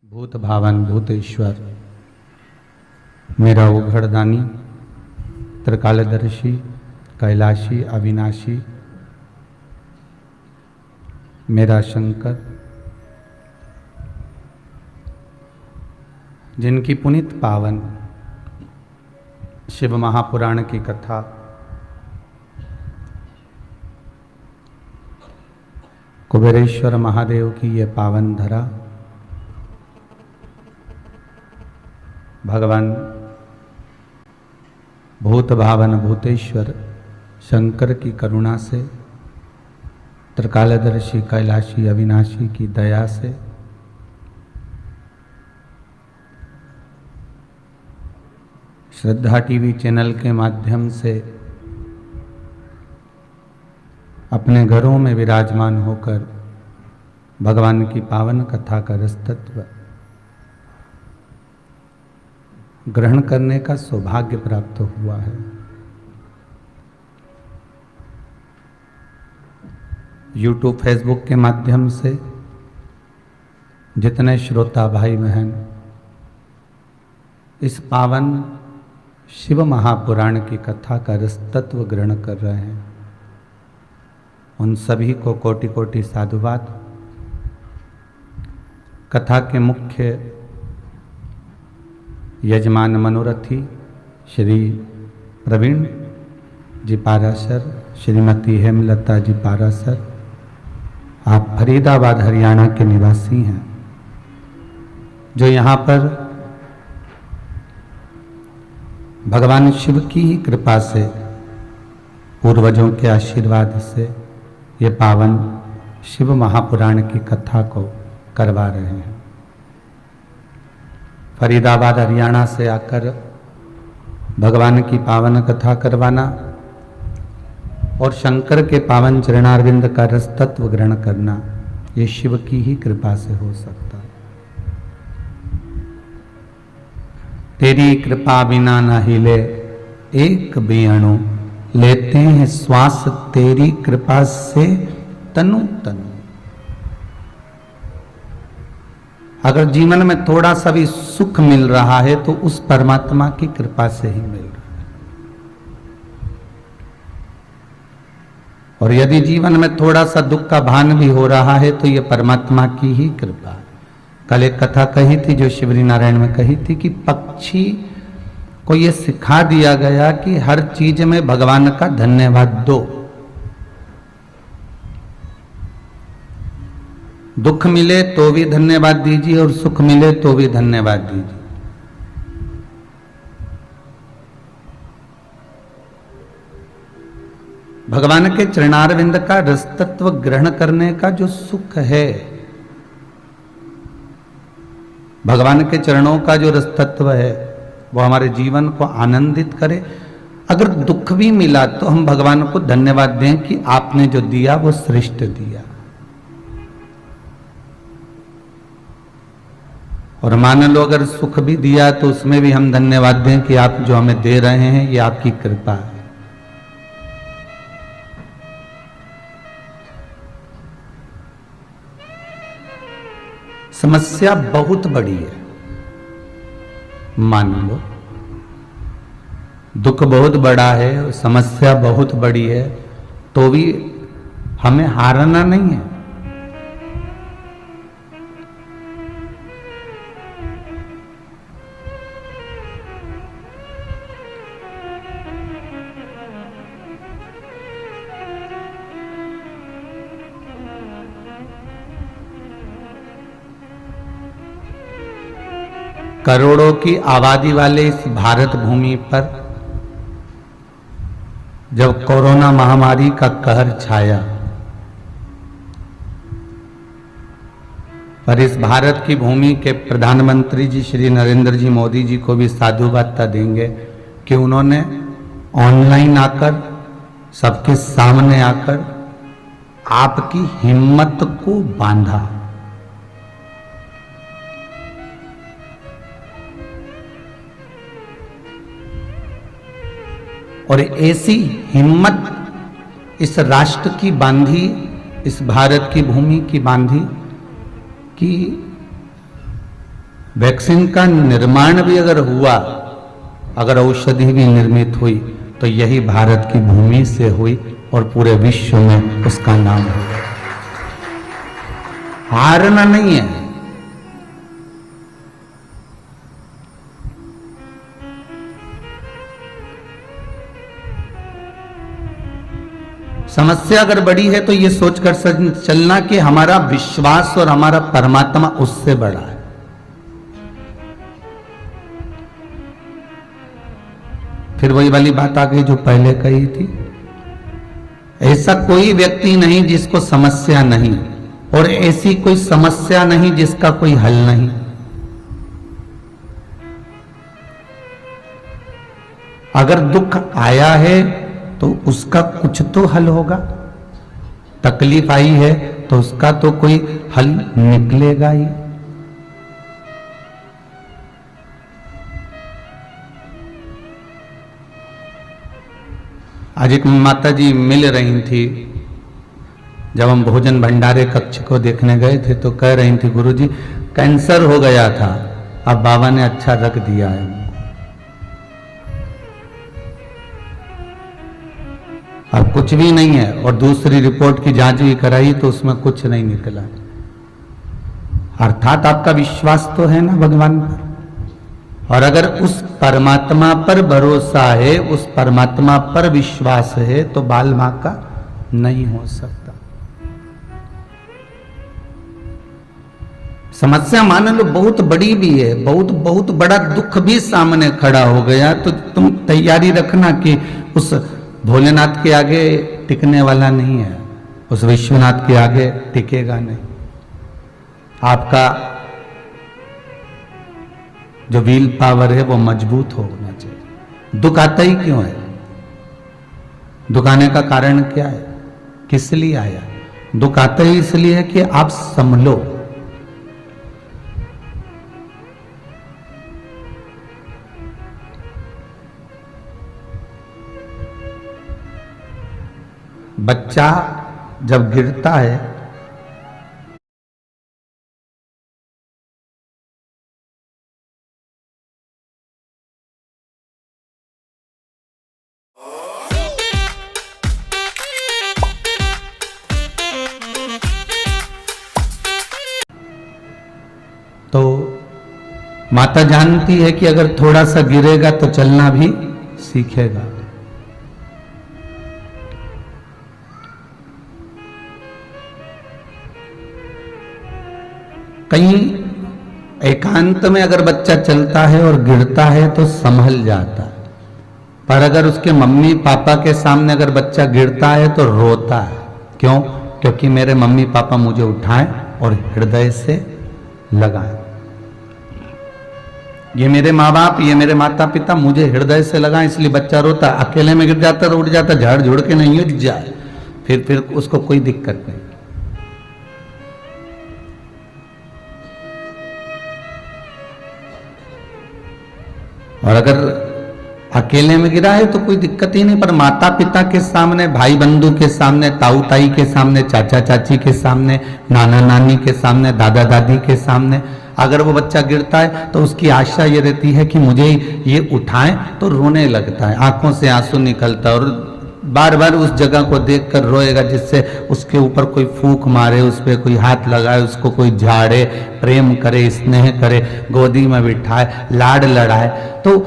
भूत भावन भूतेश्वर मेरा उघड़दानी त्रिकालदर्शी कैलाशी अविनाशी मेरा शंकर, जिनकी पुनीत पावन शिव महापुराण की कथा कुबेरेश्वर महादेव की ये पावन धरा भगवान भूत भावन भूतेश्वर शंकर की करुणा से, त्रिकालदर्शी कैलाशी अविनाशी की दया से श्रद्धा टीवी चैनल के माध्यम से अपने घरों में विराजमान होकर भगवान की पावन कथा का रसतत्व ग्रहण करने का सौभाग्य प्राप्त हुआ है। यूट्यूब फेसबुक के माध्यम से जितने श्रोता भाई बहन इस पावन शिव महापुराण की कथा का रसतत्व ग्रहण कर रहे हैं, उन सभी को कोटि कोटि साधुवाद। कथा के मुख्य यजमान मनोरथी श्री प्रवीण जी पारासर, श्रीमती हेमलता जी पारासर, आप फरीदाबाद हरियाणा के निवासी हैं, जो यहाँ पर भगवान शिव की ही कृपा से पूर्वजों के आशीर्वाद से ये पावन शिव महापुराण की कथा को करवा रहे हैं। फरीदाबाद हरियाणा से आकर भगवान की पावन कथा करवाना और शंकर के पावन चरणारविंद का रसतत्व ग्रहण करना, ये शिव की ही कृपा से हो सकता है। तेरी कृपा बिना न हिले एक भी अणु, लेते हैं श्वास तेरी कृपा से तनु तनु। अगर जीवन में थोड़ा सा भी सुख मिल रहा है तो उस परमात्मा की कृपा से ही मिल रहा है, और यदि जीवन में थोड़ा सा दुख का भान भी हो रहा है तो यह परमात्मा की ही कृपा है। कल एक कथा कही थी जो शिवरी नारायण में कही थी कि पक्षी को यह सिखा दिया गया कि हर चीज में भगवान का धन्यवाद दो। दुख मिले तो भी धन्यवाद दीजिए और सुख मिले तो भी धन्यवाद दीजिए। भगवान के चरणारविंद का रसतत्व ग्रहण करने का जो सुख है, भगवान के चरणों का जो रसतत्व है, वो हमारे जीवन को आनंदित करे। अगर दुख भी मिला तो हम भगवान को धन्यवाद दें कि आपने जो दिया वो श्रेष्ठ दिया। और मान लो अगर सुख भी दिया तो उसमें भी हम धन्यवाद दें कि आप जो हमें दे रहे हैं ये आपकी कृपा है। समस्या बहुत बड़ी है, मान लो दुख बहुत बड़ा है और समस्या बहुत बड़ी है, तो भी हमें हारना नहीं है। करोड़ों की आबादी वाले इस भारत भूमि पर जब कोरोना महामारी का कहर छाया, पर इस भारत की भूमि के प्रधानमंत्री जी श्री नरेंद्र जी मोदी जी को भी साधुवाद देंगे कि उन्होंने ऑनलाइन आकर, सबके सामने आकर आपकी हिम्मत को बांधा। और ऐसी हिम्मत इस राष्ट्र की बांधी, इस भारत की भूमि की बांधी कि वैक्सीन का निर्माण भी अगर हुआ, अगर औषधि भी निर्मित हुई, तो यही भारत की भूमि से हुई और पूरे विश्व में उसका नाम होगा। हारना नहीं है। समस्या अगर बड़ी है तो ये सोचकर चलना कि हमारा विश्वास और हमारा परमात्मा उससे बड़ा है। फिर वही वाली बात आ गई जो पहले कही थी, ऐसा कोई व्यक्ति नहीं जिसको समस्या नहीं, और ऐसी कोई समस्या नहीं जिसका कोई हल नहीं। अगर दुख आया है तो उसका कुछ तो हल होगा, तकलीफ आई है तो उसका तो कोई हल निकलेगा ही। आज एक माता जी मिल रही थी, जब हम भोजन भंडारे कक्ष को देखने गए थे तो कह रही थी, गुरुजी कैंसर हो गया था, अब बाबा ने अच्छा रख दिया है। अब कुछ भी नहीं है, और दूसरी रिपोर्ट की जांच भी कराई तो उसमें कुछ नहीं निकला। अर्थात आपका विश्वास तो है ना भगवान पर, और अगर उस परमात्मा पर भरोसा है, उस परमात्मा पर विश्वास है, तो बाल मां का नहीं हो सकता। समस्या मान लो बहुत बड़ी भी है, बहुत बड़ा दुख भी सामने खड़ा हो गया, तो तुम तैयारी रखना कि उस भोलेनाथ के आगे टिकने वाला नहीं है, उस विश्वनाथ के आगे टिकेगा नहीं। आपका जो व्हील पावर है वो मजबूत होना चाहिए। दुख आता ही क्यों है? दुख आने का कारण क्या है? किस लिए आया? दुख आता ही इसलिए है कि आप संभलो। बच्चा जब गिरता है तो माता जानती है कि अगर थोड़ा सा गिरेगा तो चलना भी सीखेगा। कहीं एकांत में अगर बच्चा चलता है और गिरता है तो संभल जाता है, पर अगर उसके मम्मी पापा के सामने अगर बच्चा गिरता है तो रोता है। क्यों? क्योंकि मेरे मम्मी पापा मुझे उठाएं और हृदय से लगाएं। ये मेरे माँ बाप, ये मेरे माता पिता मुझे हृदय से लगाएं, इसलिए बच्चा रोता। अकेले में गिर जाता तो उठ जाता, झाड़ झुड़ के नहीं उठ जाए, फिर उसको कोई दिक्कत नहीं। और अगर अकेले में गिरा है तो कोई दिक्कत ही नहीं, पर माता पिता के सामने, भाई बंधु के सामने, ताऊ ताई के सामने, चाचा चाची के सामने, नाना नानी के सामने, दादा दादी के सामने अगर वो बच्चा गिरता है तो उसकी आशा ये रहती है कि मुझे ये उठाएं, तो रोने लगता है, आंखों से आंसू निकलता है, और बार बार उस जगह को देखकर रोएगा जिससे उसके ऊपर कोई फूंक मारे, उस पर कोई हाथ लगाए, उसको कोई झाड़े, प्रेम करे, स्नेह करे, गोदी में बिठाए, लाड लड़ाए। तो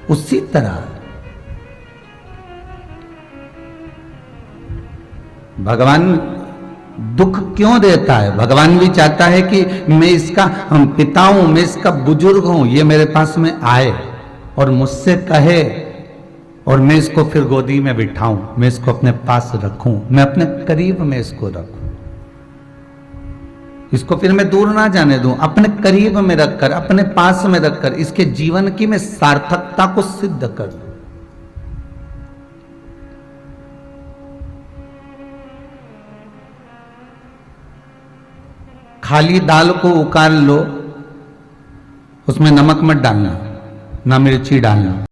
उसी तरह भगवान दुख क्यों देता है? भगवान भी चाहता है कि मैं इसका पिता हूं, मैं इसका बुजुर्ग हूं, ये मेरे पास में आए और मुझसे कहे, और मैं इसको फिर गोदी में बिठाऊं, मैं इसको अपने पास रखूं, मैं अपने करीब में इसको रखूं, इसको फिर मैं दूर ना जाने दूं, अपने करीब में रखकर, अपने पास में रखकर इसके जीवन की मैं सार्थकता को सिद्ध कर दूं। खाली दाल को उकाल लो, उसमें नमक मत डालना, ना मिर्ची डालना,